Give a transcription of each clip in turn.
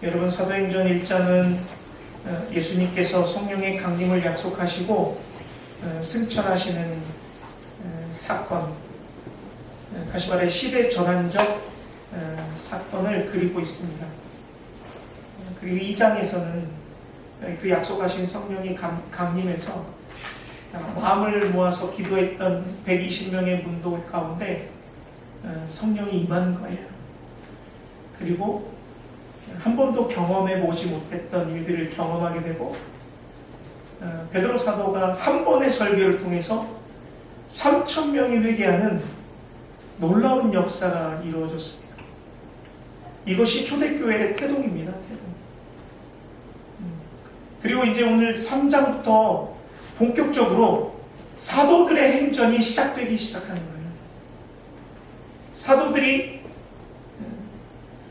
여러분, 사도행전 1장은 예수님께서 성령의 강림을 약속하시고 승천하시는 사건, 다시 말해 시대 전환적 사건을 그리고 있습니다. 그리고 2장에서는 그 약속하신 성령이 강림해서 마음을 모아서 기도했던 120명의 문도 가운데 성령이 임하는 거예요. 그리고 한 번도 경험해 보지 못했던 일들을 경험하게 되고, 베드로 사도가 한 번의 설교를 통해서 3,000명이 회개하는 놀라운 역사가 이루어졌습니다. 이것이 초대교회의 태동입니다. 태동. 그리고 이제 오늘 3장부터 본격적으로 사도들의 행전이 시작되기 시작하는 거예요. 사도들이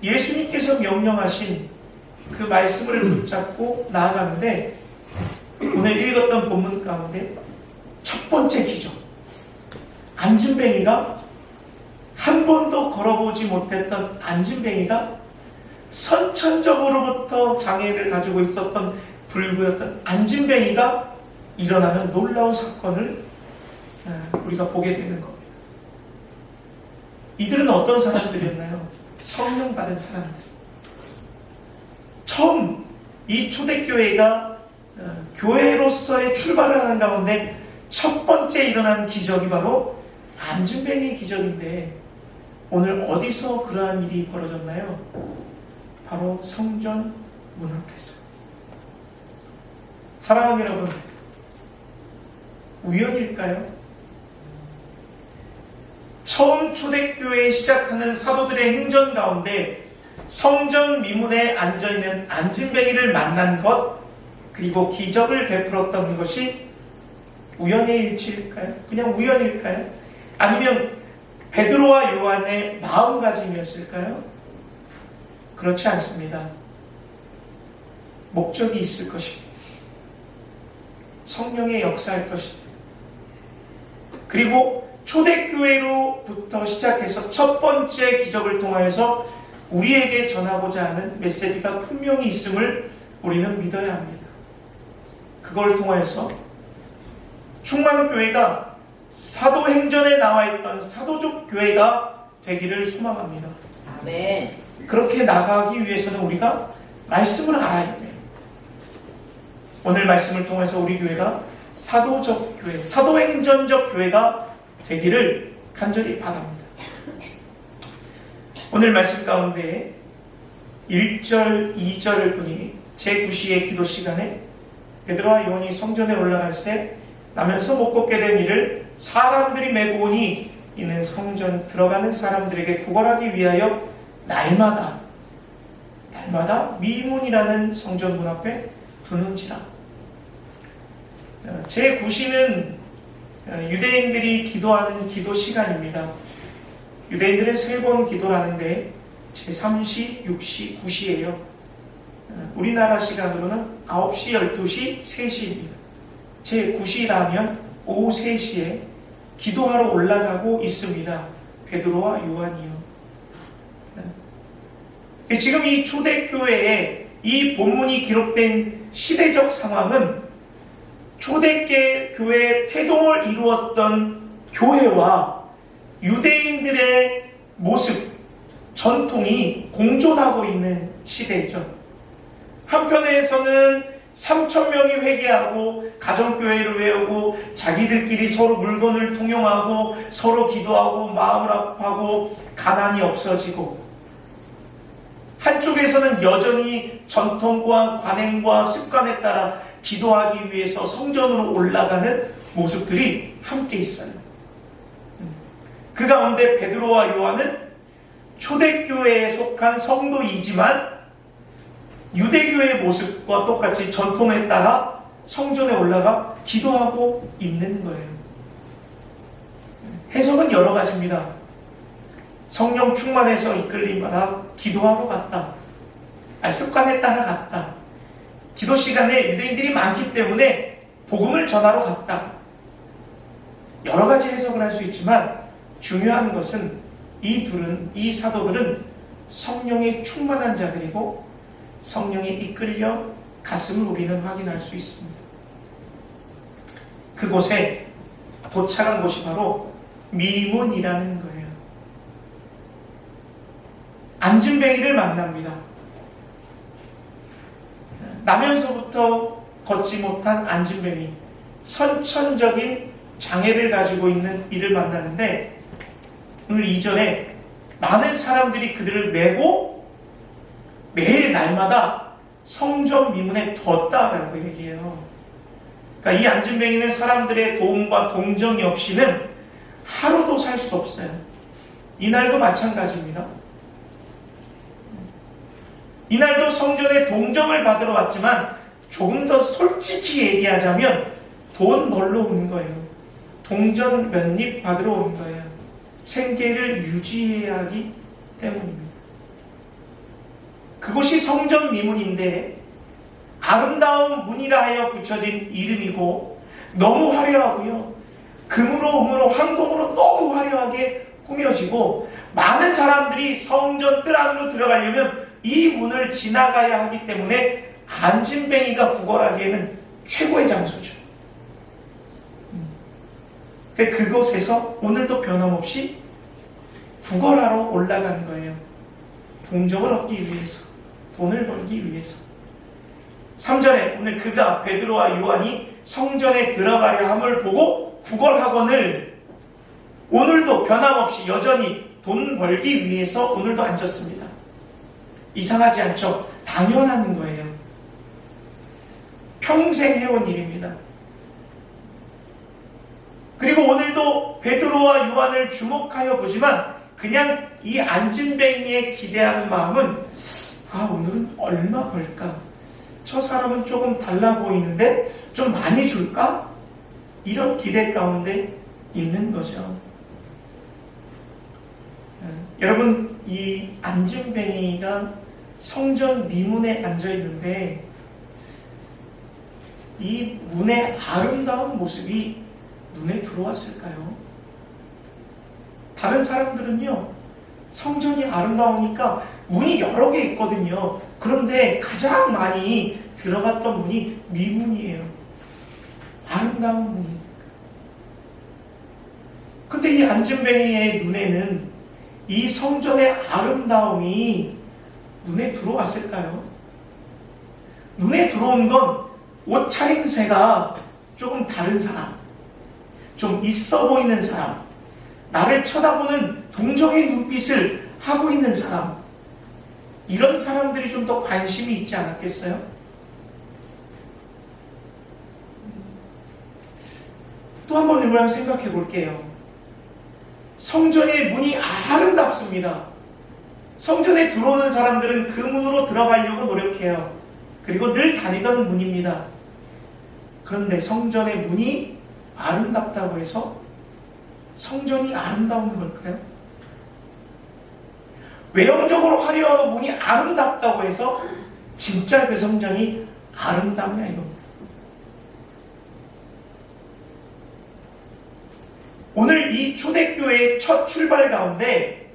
예수님께서 명령하신 그 말씀을 붙잡고 나아가는데, 오늘 읽었던 본문 가운데 첫 번째 기적, 안진뱅이가 한 번도 걸어보지 못했던 안진뱅이가 선천적으로부터 장애를 가지고 있었던 불구였던 안진뱅이가 일어나는 놀라운 사건을 우리가 보게 되는 겁니다. 이들은 어떤 사람들이었나요? 성령 받은 사람들. 처음 이 초대교회가 교회로서의 출발을 하는 가운데 첫 번째 일어난 기적이 바로 안진뱅이 기적인데, 오늘 어디서 그러한 일이 벌어졌나요? 바로 성전 문 앞에서. 사랑하는 여러분, 우연일까요? 처음 초대교회에 시작하는 사도들의 행전 가운데 성전 미문에 앉아있는 안진뱅이를 만난 것, 그리고 기적을 베풀었던 것이 우연의 일치일까요? 그냥 우연일까요? 아니면 베드로와 요한의 마음가짐이었을까요? 그렇지 않습니다. 목적이 있을 것입니다. 성령의 역사일 것입니다. 그리고 초대교회로부터 시작해서 첫 번째 기적을 통하여서 우리에게 전하고자 하는 메시지가 분명히 있음을 우리는 믿어야 합니다. 그걸 통하여서 충만교회가 사도행전에 나와 있던 사도적 교회가 되기를 소망합니다. 아멘. 그렇게 나가기 위해서는 우리가 말씀을 알아야 돼요. 오늘 말씀을 통해서 우리 교회가 사도적 교회, 사도행전적 교회가 되기를 간절히 바랍니다. 오늘 말씀 가운데 1절, 2절을 보니 제9시의 기도 시간에 베드로와 요한이 성전에 올라갈 때 나면서 못 걷게 된 이를 사람들이 메고 오니 이는 성전 들어가는 사람들에게 구걸하기 위하여 날마다 미문이라는 성전 문 앞에 두는지라. 제9시는 유대인들이 기도하는 기도 시간입니다. 유대인들은 3번 기도를 하는데 제3시, 6시, 9시예요. 우리나라 시간으로는 9시, 12시, 3시입니다. 제9시라면 오후 3시에 기도하러 올라가고 있습니다. 베드로와 요한이요. 지금 이 초대교회에 이 본문이 기록된 시대적 상황은 초대교회의 태동을 이루었던 교회와 유대인들의 모습, 전통이 공존하고 있는 시대죠. 한편에서는 3,000명이 회개하고 가정교회를 외우고 자기들끼리 서로 물건을 통용하고 서로 기도하고 마음을 아파하고 가난이 없어지고, 한쪽에서는 여전히 전통과 관행과 습관에 따라 기도하기 위해서 성전으로 올라가는 모습들이 함께 있어요. 그 가운데 베드로와 요한은 초대교회에 속한 성도이지만 유대교회의 모습과 똑같이 전통에 따라 성전에 올라가 기도하고 있는 거예요. 해석은 여러 가지입니다. 성령 충만해서 이끌림받아 기도하러 갔다. 습관에 따라 갔다. 기도 시간에 유대인들이 많기 때문에 복음을 전하러 갔다. 여러 가지 해석을 할 수 있지만 중요한 것은 이 사도들은 성령에 충만한 자들이고 성령에 이끌려 갔음을 우리는 확인할 수 있습니다. 그곳에 도착한 곳이 바로 미문이라는 거예요. 안진뱅이를 만납니다. 나면서부터 걷지 못한 안진뱅이, 선천적인 장애를 가지고 있는 이를 만나는데 오늘 2절에 많은 사람들이 그들을 메고 매일 날마다 성전 미문에 뒀다라고 얘기해요. 그러니까 이 안진뱅이는 사람들의 도움과 동정이 없이는 하루도 살 수 없어요. 이날도 마찬가지입니다. 이날도 성전에 동정을 받으러 왔지만 조금 더 솔직히 얘기하자면 돈 벌러 온 거예요. 동전 몇 입 받으러 온 거예요. 생계를 유지해야 하기 때문입니다. 그곳이 성전 미문인데 아름다운 문이라 하여 붙여진 이름이고 너무 화려하고요. 금으로 은으로 황금으로 너무 화려하게 꾸며지고 많은 사람들이 성전 뜰 안으로 들어가려면 이 문을 지나가야 하기 때문에 안진뱅이가 구걸하기에는 최고의 장소죠. 그곳에서 오늘도 변함없이 구걸하러 올라가는 거예요. 동정을 얻기 위해서, 돈을 벌기 위해서. 3절에 오늘 그가 베드로와 요한이 성전에 들어가려 함을 보고 구걸하거늘 오늘도 변함없이 여전히 돈 벌기 위해서 오늘도 앉았습니다. 이상하지 않죠? 당연한 거예요. 평생 해온 일입니다. 그리고 오늘도 베드로와 요한을 주목하여 보지만 그냥 이 안진뱅이에 기대하는 마음은 오늘은 얼마 벌까? 저 사람은 조금 달라 보이는데 좀 많이 줄까? 이런 기대 가운데 있는 거죠. 여러분, 이 안진뱅이가 성전 미문에 앉아 있는데 이 문의 아름다운 모습이 눈에 들어왔을까요? 다른 사람들은요, 성전이 아름다우니까 문이 여러 개 있거든요. 그런데 가장 많이 들어갔던 문이 미문이에요. 아름다운 문이. 근데 이 안진뱅이의 눈에는 이 성전의 아름다움이 눈에 들어왔을까요? 눈에 들어온 건 옷 차림새가 조금 다른 사람, 좀 있어 보이는 사람, 나를 쳐다보는 동정의 눈빛을 하고 있는 사람, 이런 사람들이 좀 더 관심이 있지 않았겠어요? 또 한 번 우리가 생각해 볼게요. 성전의 문이 아름답습니다. 성전에 들어오는 사람들은 그 문으로 들어가려고 노력해요. 그리고 늘 다니던 문입니다. 그런데 성전의 문이 아름답다고 해서 성전이 아름다운 걸까요? 외형적으로 화려하고 문이 아름답다고 해서 진짜 그 성전이 아름답냐 이겁니다. 오늘 이 초대교회의 첫 출발 가운데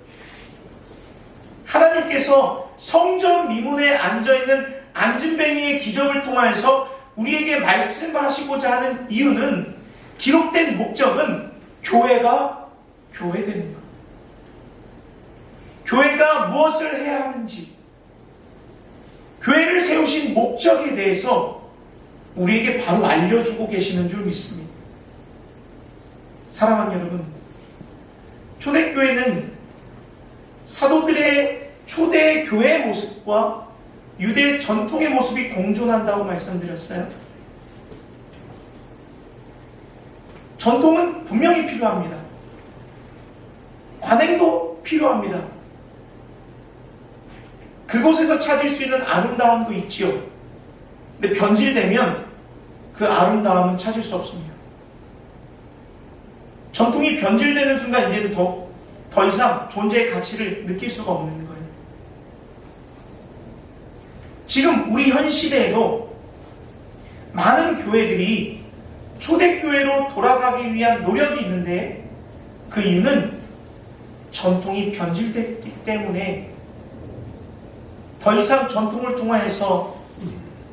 하나님께서 성전 미문에 앉아있는 안진뱅이의 기적을 통하여서 우리에게 말씀하시고자 하는 이유는, 기록된 목적은 교회가 교회되는 것. 교회가 무엇을 해야 하는지, 교회를 세우신 목적에 대해서 우리에게 바로 알려주고 계시는 줄 믿습니다. 사랑하는 여러분, 초대교회는 사도들의 초대 교회의 모습과 유대 전통의 모습이 공존한다고 말씀드렸어요. 전통은 분명히 필요합니다. 관행도 필요합니다. 그곳에서 찾을 수 있는 아름다움도 있지요. 근데 변질되면 그 아름다움은 찾을 수 없습니다. 전통이 변질되는 순간 이제는 더 이상 존재의 가치를 느낄 수가 없는 거예요. 지금 우리 현 시대에도 많은 교회들이 초대교회로 돌아가기 위한 노력이 있는데, 그 이유는 전통이 변질됐기 때문에 더 이상 전통을 통하여서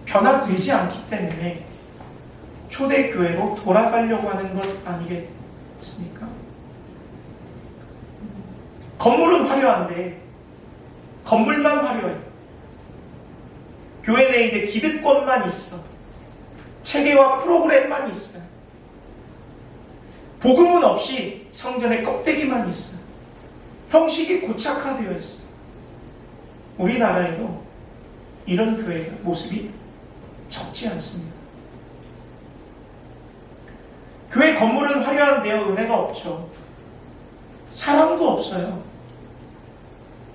변화되지 않기 때문에 초대교회로 돌아가려고 하는 것 아니겠습니까? 건물은 화려한데 건물만 화려해. 교회 내에 이제 기득권만 있어. 체계와 프로그램만 있어요. 복음은 없이 성전의 껍데기만 있어요. 형식이 고착화되어 있어요. 우리나라에도 이런 교회 모습이 적지 않습니다. 교회 건물은 화려한데요, 은혜가 없죠. 사랑도 없어요.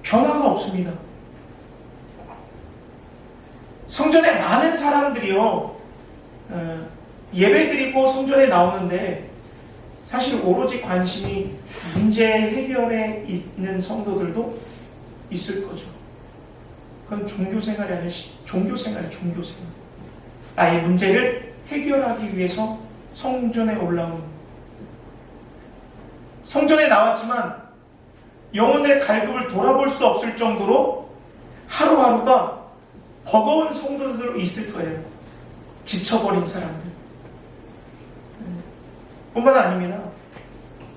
변화가 없습니다. 성전에 많은 사람들이요, 예배드리고 성전에 나오는데 사실 오로지 관심이 문제 해결에 있는 성도들도 있을 거죠. 그건 종교생활이 아니라 종교생활이에요. 종교생활. 나의 문제를 해결하기 위해서 성전에 올라온, 성전에 나왔지만 영혼의 갈급을 돌아볼 수 없을 정도로 하루하루가 버거운 성도들도 있을 거예요. 지쳐버린 사람들. 뿐만 아닙니다.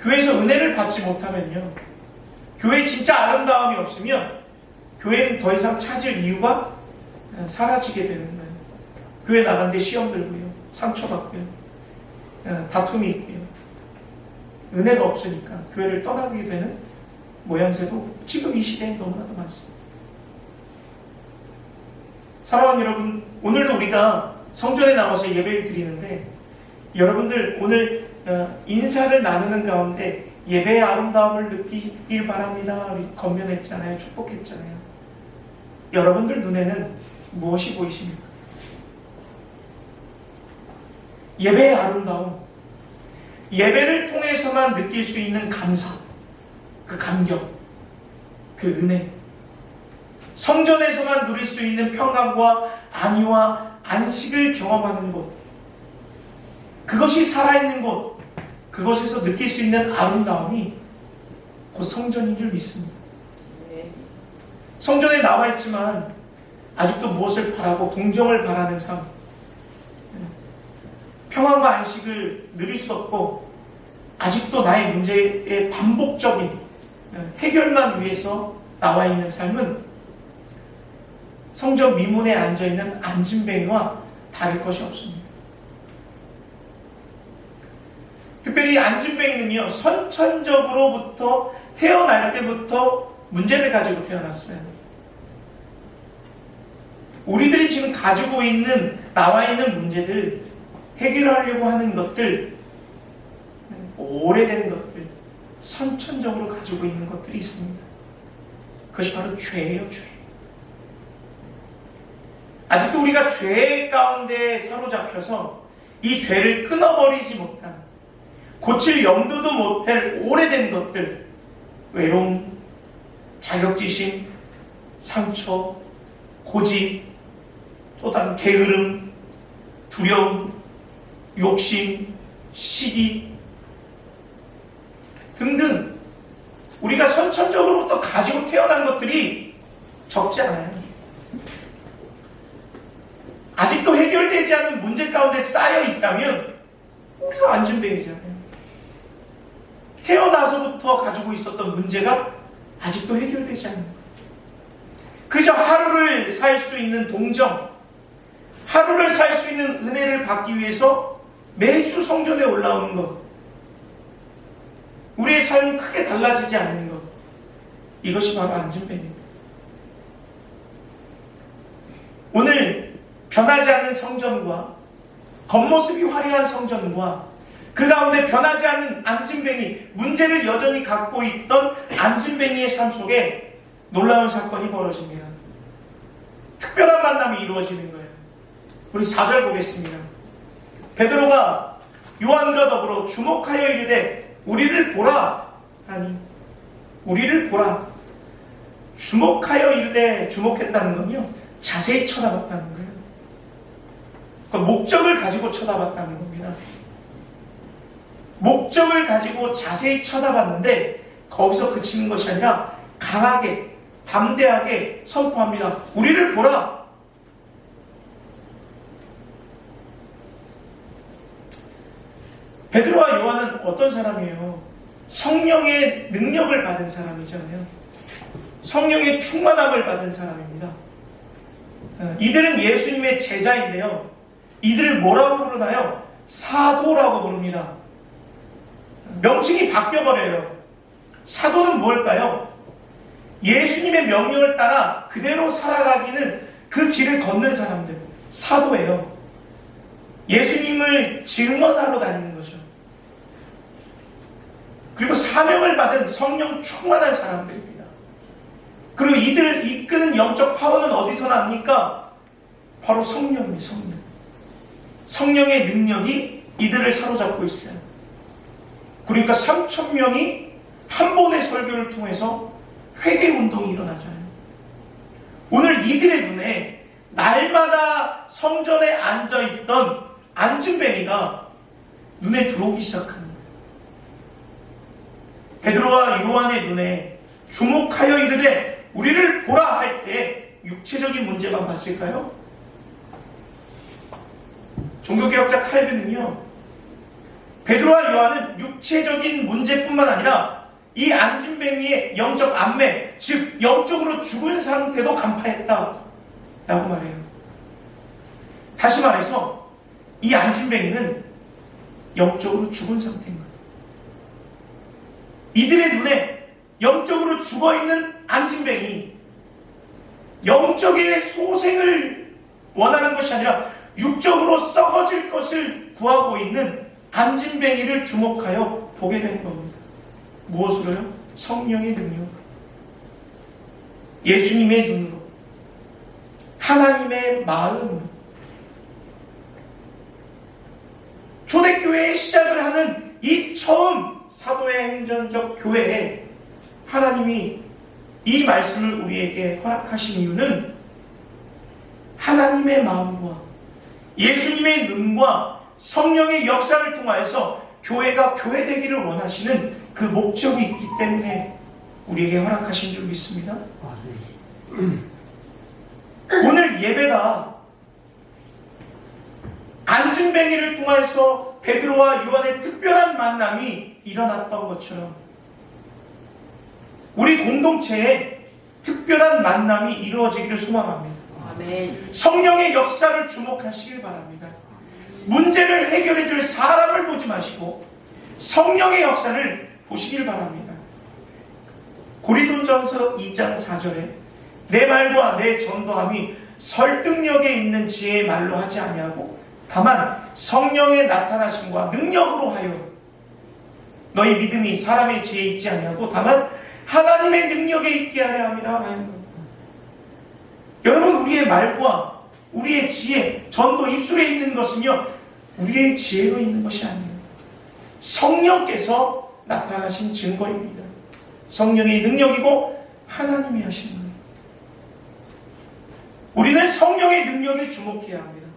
교회에서 은혜를 받지 못하면요, 교회에 진짜 아름다움이 없으면 교회는 더 이상 찾을 이유가 사라지게 되는 거예요. 교회 나간데 시험 들고요, 상처받고요, 다툼이 있고요, 은혜가 없으니까 교회를 떠나게 되는 모양새도 지금 이 시대에 너무나도 많습니다. 사랑하는 여러분, 오늘도 우리가 성전에 나와서 예배를 드리는데 여러분들 오늘 인사를 나누는 가운데 예배의 아름다움을 느끼길 바랍니다. 우리 건면했잖아요. 축복했잖아요. 여러분들 눈에는 무엇이 보이십니까? 예배의 아름다움, 예배를 통해서만 느낄 수 있는 감사, 그 감격, 그 은혜, 성전에서만 누릴 수 있는 평강과 안위와 안식을 경험하는 곳, 그것이 살아있는 곳, 그것에서 느낄 수 있는 아름다움이 곧 성전인 줄 믿습니다. 성전에 나와 있지만 아직도 무엇을 바라고 동정을 바라는 삶, 평안과 안식을 누릴 수 없고 아직도 나의 문제의 반복적인 해결만 위해서 나와 있는 삶은 성전 미문에 앉아있는 안진뱅이와 다를 것이 없습니다. 특별히 안진뱅이는요, 선천적으로부터 태어날 때부터 문제를 가지고 태어났어요. 우리들이 지금 가지고 있는, 나와 있는 문제들, 해결하려고 하는 것들, 오래된 것들, 선천적으로 가지고 있는 것들이 있습니다. 그것이 바로 죄예요, 죄. 아직도 우리가 죄 가운데 사로잡혀서 이 죄를 끊어버리지 못한, 고칠 염두도 못할 오래된 것들, 외로움, 자격지심, 상처, 고집, 또 다른 게으름, 두려움, 욕심, 시기 등등 우리가 선천적으로부터 가지고 태어난 것들이 적지 않아요. 아직도 해결되지 않은 문제 가운데 쌓여 있다면 우리가 안진뱅이잖아요. 태어나서부터 가지고 있었던 문제가 아직도 해결되지 않는 것. 그저 하루를 살 수 있는 동정, 하루를 살 수 있는 은혜를 받기 위해서 매주 성전에 올라오는 것, 우리의 삶은 크게 달라지지 않는 것, 이것이 바로 안진뱅입니다. 오늘 변하지 않는 성전과 겉모습이 화려한 성전과 그 가운데 변하지 않는 안진뱅이, 문제를 여전히 갖고 있던 안진뱅이의 삶 속에 놀라운 사건이 벌어집니다. 특별한 만남이 이루어지는 거예요. 우리 4절 보겠습니다. 베드로가 요한과 더불어 주목하여 이르되 우리를 보라 하니, 우리를 보라. 주목하여 이르되, 주목했다는 건요, 자세히 쳐다봤다는 거예요. 그러니까 목적을 가지고 쳐다봤다는 겁니다. 목적을 가지고 자세히 쳐다봤는데 거기서 그치는 것이 아니라 강하게, 담대하게 선포합니다. 우리를 보라. 베드로와 요한은 어떤 사람이에요? 성령의 능력을 받은 사람이잖아요. 성령의 충만함을 받은 사람입니다. 이들은 예수님의 제자인데요. 이들을 뭐라고 부르나요? 사도라고 부릅니다. 명칭이 바뀌어버려요. 사도는 뭘까요? 예수님의 명령을 따라 그대로 살아가기는 그 길을 걷는 사람들. 사도예요. 예수님을 증언하러 다니는 거죠. 그리고 사명을 받은 성령 충만한 사람들입니다. 그리고 이들을 이끄는 영적 파워는 어디서 납니까? 바로 성령입니다. 성령. 성령의 능력이 이들을 사로잡고 있어요. 그러니까 3,000명이 한 번의 설교를 통해서 회개운동이 일어나잖아요. 오늘 이들의 눈에 날마다 성전에 앉아있던 안진뱅이가 눈에 들어오기 시작합니다. 베드로와 요한의 눈에 주목하여 이르되 우리를 보라 할 때 육체적인 문제만 봤을까요? 종교개혁자 칼빈은요, 베드로와 요한은 육체적인 문제뿐만 아니라 이 안진뱅이의 영적 안매, 즉 영적으로 죽은 상태도 간파했다 라고 말해요. 다시 말해서 이 안진뱅이는 영적으로 죽은 상태인 거예요. 이들의 눈에 영적으로 죽어있는 안진뱅이, 영적의 소생을 원하는 것이 아니라 육적으로 썩어질 것을 구하고 있는 안진뱅이를 주목하여 보게 된 겁니다. 무엇으로요? 성령의 능력으로, 예수님의 눈으로, 하나님의 마음으로. 초대교회의 시작을 하는 이 처음 사도의 행전적 교회에 하나님이 이 말씀을 우리에게 허락하신 이유는 하나님의 마음과 예수님의 눈과 성령의 역사를 통하여서 교회가 교회되기를 원하시는 그 목적이 있기 때문에 우리에게 허락하신 줄 믿습니다. 오늘 예배가 안진뱅이를 통해서 베드로와 요한의 특별한 만남이 일어났던 것처럼 우리 공동체에 특별한 만남이 이루어지기를 소망합니다. 아멘. 성령의 역사를 주목하시길 바랍니다. 문제를 해결해 줄 사람을 보지 마시고 성령의 역사를 보시길 바랍니다. 고린도전서 2장 4절에 내 말과 내 전도함이 설득력에 있는 지혜의 말로 하지 아니하고 다만 성령의 나타나심과 능력으로 하여 너희 믿음이 사람의 지혜에 있지 아니하고 다만 하나님의 능력에 있게 하려 함이라 하였노라. 여러분, 우리의 말과 우리의 지혜, 전도 입술에 있는 것은요, 우리의 지혜로 있는 것이 아니에요. 성령께서 나타나신 증거입니다. 성령의 능력이고 하나님이 하신 거예요. 우리는 성령의 능력에 주목해야 합니다.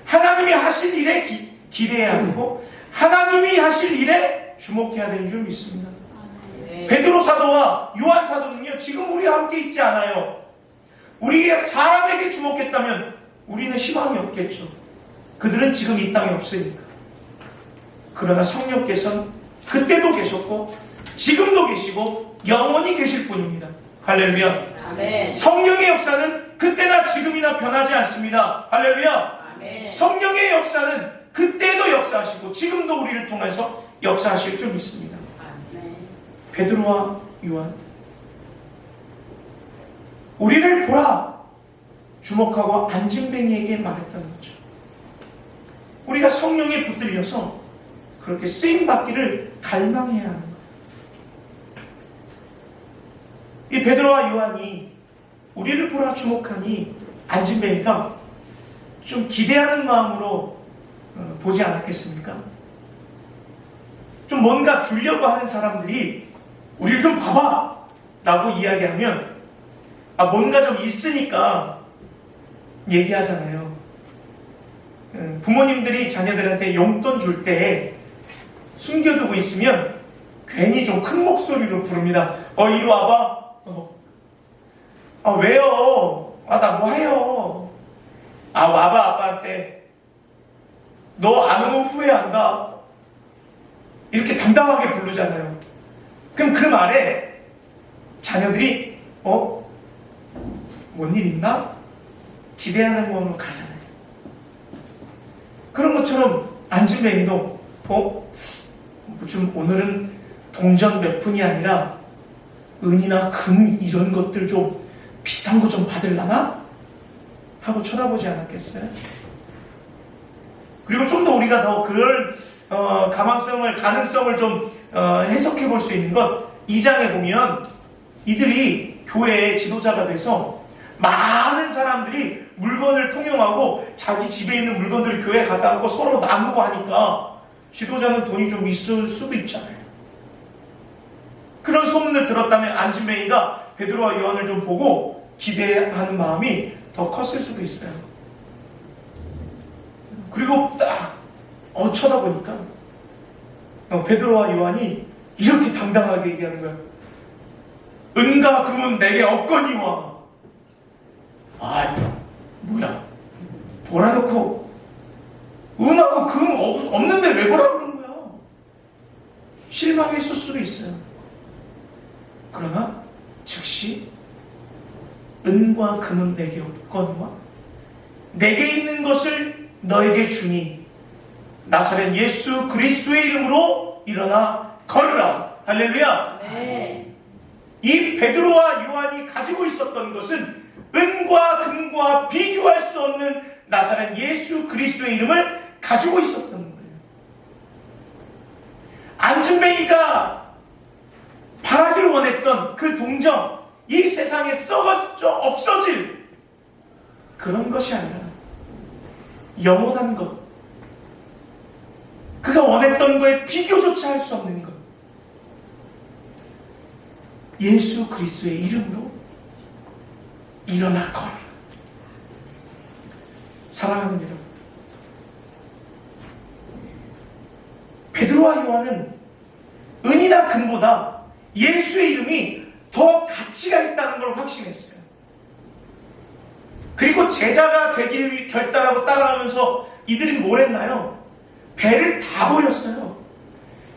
하나님이 하실 일에 기대해야 하고 하나님이 하실 일에 주목해야 되는 줄 믿습니다. 베드로 사도와 요한 사도는요, 지금 우리와 함께 있지 않아요. 우리가 사람에게 주목했다면 우리는 희망이 없겠죠. 그들은 지금 이 땅에 없으니까. 그러나 성령께서는 그때도 계셨고 지금도 계시고 영원히 계실 뿐입니다. 할렐루야. 아멘. 성령의 역사는 그때나 지금이나 변하지 않습니다. 할렐루야. 아멘. 성령의 역사는 그때도 역사하시고 지금도 우리를 통해서 역사하실 줄 믿습니다. 아멘. 베드로와 요한, 우리를 보라 주목하고 안진뱅이에게 말했다는 거죠. 우리가 성령에 붙들려서 그렇게 쓰임받기를 갈망해야 하는 거예요. 이 베드로와 요한이 우리를 보라 주목하니 안진뱅이가 좀 기대하는 마음으로 보지 않았겠습니까? 좀 뭔가 주려고 하는 사람들이 우리를 좀 봐봐 라고 이야기하면 뭔가 좀 있으니까 얘기하잖아요. 부모님들이 자녀들한테 용돈 줄 때 숨겨두고 있으면 괜히 좀 큰 목소리로 부릅니다. 이리 와봐. 아, 왜요? 아, 나 뭐 해요? 아, 와봐, 아빠한테. 너 안 오면 후회한다. 이렇게 당당하게 부르잖아요. 그럼 그 말에 자녀들이, 뭔 일 있나? 기대하는 마음으로 가잖아요. 그런 것처럼 안진뱅이도, 좀 오늘은 동전 몇 푼이 아니라 은이나 금 이런 것들 좀 비싼 거 좀 받을라나? 하고 쳐다보지 않았겠어요? 그리고 좀 더 우리가 더 그럴 가능성을 좀 해석해 볼 수 있는 것, 2장에 보면 이들이 교회의 지도자가 돼서 많은 사람들이 물건을 통용하고 자기 집에 있는 물건들을 교회에 갖다 놓고 서로 나누고 하니까 지도자는 돈이 좀 있을 수도 있잖아요. 그런 소문을 들었다면 안진뱅이가 베드로와 요한을 좀 보고 기대하는 마음이 더 컸을 수도 있어요. 그리고 딱 쳐다보니까 베드로와 요한이 이렇게 당당하게 얘기하는 거야. 은과 금은 내게 없거니와. 뭐야, 보라 놓고 은하고 금 없는데 왜 보라 그러는 거야? 실망했을 수도 있어요. 그러나 즉시 은과 금은 내게 없거니와 내게 있는 것을 너에게 주니 나사렛 예수 그리스도의 이름으로 일어나 걸으라. 할렐루야. 네. 이 베드로와 요한이 가지고 있었던 것은 은과 금과 비교할 수 없는 나사렛 예수 그리스도의 이름을 가지고 있었던 거예요. 안진뱅이가 바라기를 원했던 그 동정, 이 세상에 썩어져 없어질 그런 것이 아니라 영원한 것, 그가 원했던 거에 비교조차 할 수 없는 것, 예수 그리스도의 이름으로 일어나 걸어라. 사랑하는 여러분, 베드로와 요한은 은이나 금보다 예수의 이름이 더 가치가 있다는 걸 확신했어요. 그리고 제자가 되기를 결단하고 따라가면서 이들이 뭘 했나요? 배를 다 버렸어요.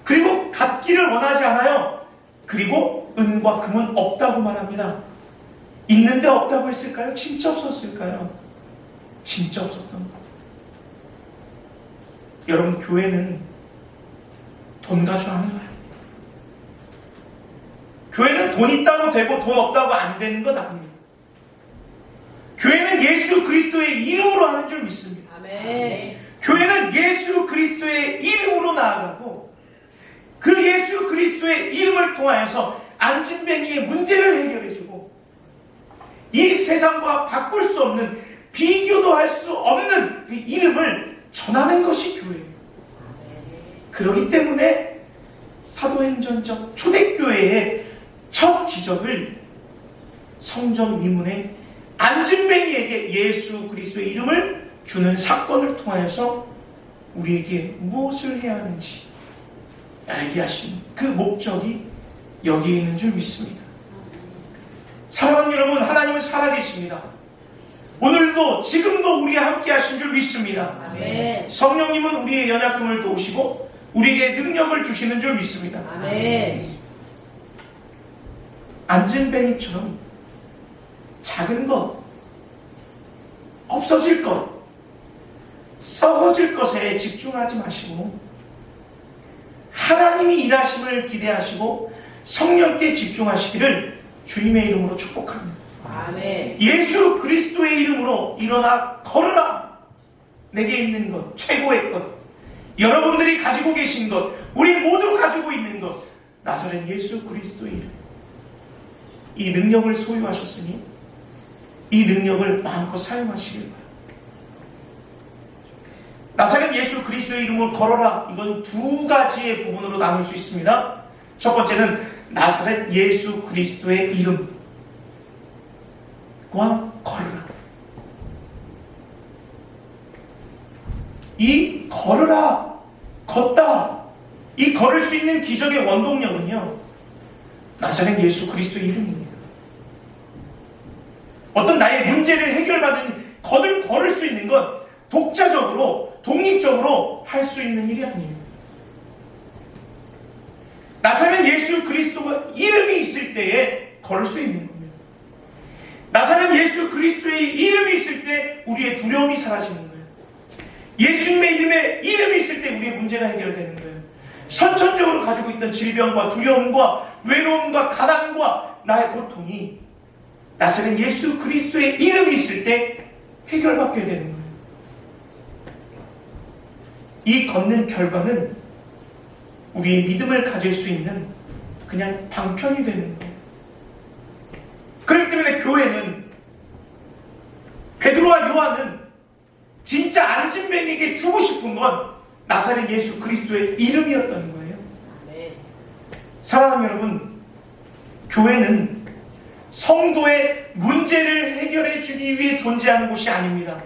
그리고 갖기를 원하지 않아요. 그리고 은과 금은 없다고 말합니다. 있는데 없다고 했을까요? 진짜 없었을까요? 진짜 없었던 것. 여러분, 교회는 돈 가지고 하는 거예요. 교회는 돈 있다고 되고 돈 없다고 안 되는 것 아닙니다. 교회는 예수 그리스도의 이름으로 하는 줄 믿습니다. 아멘. 교회는 예수 그리스도의 이름으로 나아가고 그 예수 그리스도의 이름을 통하여서 안진뱅이의 문제를 해결해주고 이 세상과 바꿀 수 없는, 비교도 할 수 없는 그 이름을 전하는 것이 교회예요. 그렇기 때문에 사도행전적 초대교회의 첫 기적을 성전 미문에 안진뱅이에게 예수 그리스도의 이름을 주는 사건을 통하여서 우리에게 무엇을 해야 하는지 알게 하신 그 목적이 여기에 있는 줄 믿습니다. 사랑하는 여러분, 하나님은 살아계십니다. 오늘도 지금도 우리와 함께 하신 줄 믿습니다. 아멘. 성령님은 우리의 연약함을 도우시고 우리에게 능력을 주시는 줄 믿습니다. 아멘. 안진뱅이처럼 작은 것, 없어질 것, 썩어질 것에 집중하지 마시고 하나님이 일하심을 기대하시고 성령께 집중하시기를 주님의 이름으로 축복합니다. 아멘. 예수 그리스도의 이름으로 일어나 걸으라. 내게 있는 것, 최고의 것, 여러분들이 가지고 계신 것, 우리 모두 가지고 있는 것, 나사렛 예수 그리스도의 이름, 이 능력을 소유하셨으니 이 능력을 마음껏 사용하시길 바랍니다. 나사렛 예수 그리스도의 이름을 걸어라. 이건 두 가지의 부분으로 나눌 수 있습니다. 첫 번째는 나사렛 예수 그리스도의 이름과 걸어라. 이 걸어라, 걷다, 이 걸을 수 있는 기적의 원동력은요, 나사렛 예수 그리스도의 이름입니다. 어떤 나의 문제를 걸을 수 있는 건 독자적으로, 독립적으로 할 수 있는 일이 아니에요. 나사렛 예수 그리스도가 이름이 있을 때에 걸을 수 있는 겁니다. 나사렛 예수 그리스도의 이름이 있을 때 우리의 두려움이 사라지는 거예요. 예수님의 이름이 있을 때 우리의 문제가 해결되는 거예요. 선천적으로 가지고 있던 질병과 두려움과 외로움과 가난과 나의 고통이 나사렛 예수 그리스도의 이름이 있을 때 해결받게 되는 거예요. 이 걷는 결과는 우리의 믿음을 가질 수 있는 그냥 방편이 되는 거예요. 그렇기 때문에 교회는, 베드로와 요한은 진짜 안진뱅이에게 주고 싶은 건 나사렛 예수 그리스도의 이름이었다는 거예요. 사랑하는 여러분, 교회는 성도의 문제를 해결해 주기 위해 존재하는 곳이 아닙니다.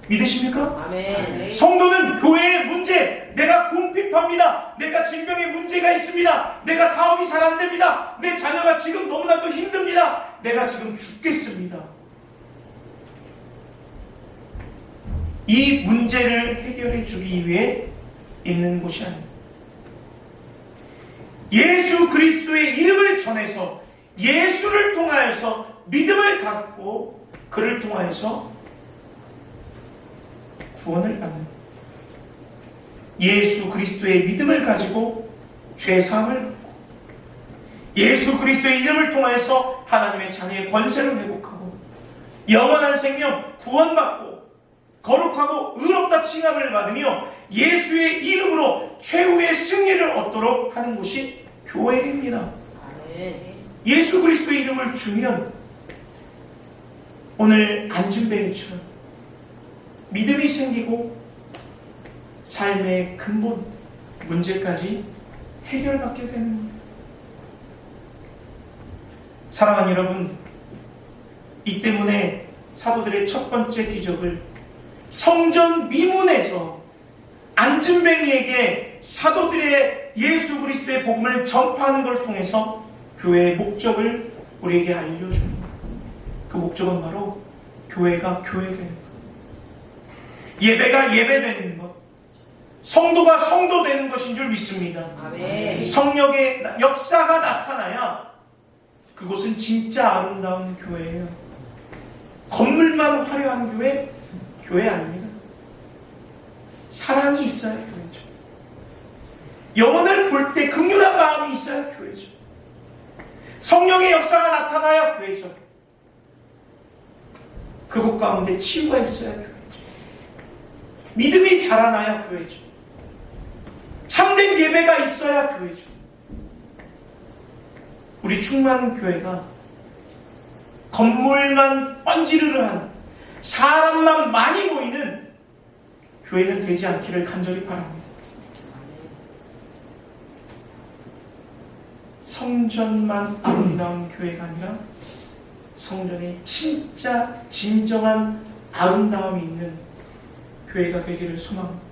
믿으십니까? 아멘. 성도는 교회의 문제, 내가 궁핍합니다. 내가 질병에 문제가 있습니다. 내가 사업이 잘 안 됩니다. 내 자녀가 지금 너무나도 힘듭니다. 내가 지금 죽겠습니다. 이 문제를 해결해 주기 위해 있는 곳이 아닙니다. 예수 그리스도의 이름을 전해서 예수를 통하여서 믿음을 갖고 그를 통하여서 구원을 받는, 예수 그리스도의 믿음을 가지고 죄사함을 받고 예수 그리스도의 이름을 통하여서 하나님의 자녀의 권세를 회복하고 영원한 생명 구원받고 거룩하고 의롭다 칭함을 받으며 예수의 이름으로 최후의 승리를 얻도록 하는 곳이 교회입니다. 예수 그리스도의 이름을 주면 오늘 안진뱅이처럼 믿음이 생기고 삶의 근본 문제까지 해결받게 되는 거예요. 사랑하는 여러분, 이 때문에 사도들의 첫 번째 기적을 성전 미문에서 안진뱅이에게 사도들의 예수 그리스도의 복음을 전파하는 것을 통해서 교회의 목적을 우리에게 알려줍니다. 그 목적은 바로 교회가 교회되는 것, 예배가 예배되는 것, 성도가 성도되는 것인 줄 믿습니다. 아멘. 성령의 역사가 나타나야 그곳은 진짜 아름다운 교회예요. 건물만 화려한 교회 아닙니다. 사랑이 있어야 교회죠. 영혼을 볼 때 긍휼한 마음이 있어야 교회죠. 성령의 역사가 나타나야 교회죠. 그곳 가운데 치유가 있어야 교회죠. 믿음이 자라나야 교회죠. 참된 예배가 있어야 교회죠. 우리 충만교회가 건물만 번지르르한, 사람만 많이 모이는 교회는 되지 않기를 간절히 바랍니다. 성전만 아름다운 교회가 아니라 성전에 진짜 진정한 아름다움이 있는 교회가 되기를 소망합니다.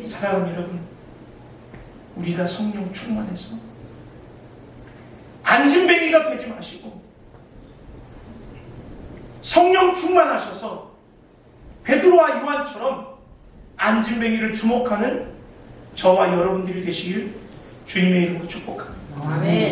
사랑하는 여러분, 우리가 성령 충만해서 안진뱅이가 되지 마시고 성령 충만하셔서 베드로와 요한처럼 안진뱅이를 주목하는 저와 여러분들이 되시길 주님의 이름으로 축복합니다. 아멘.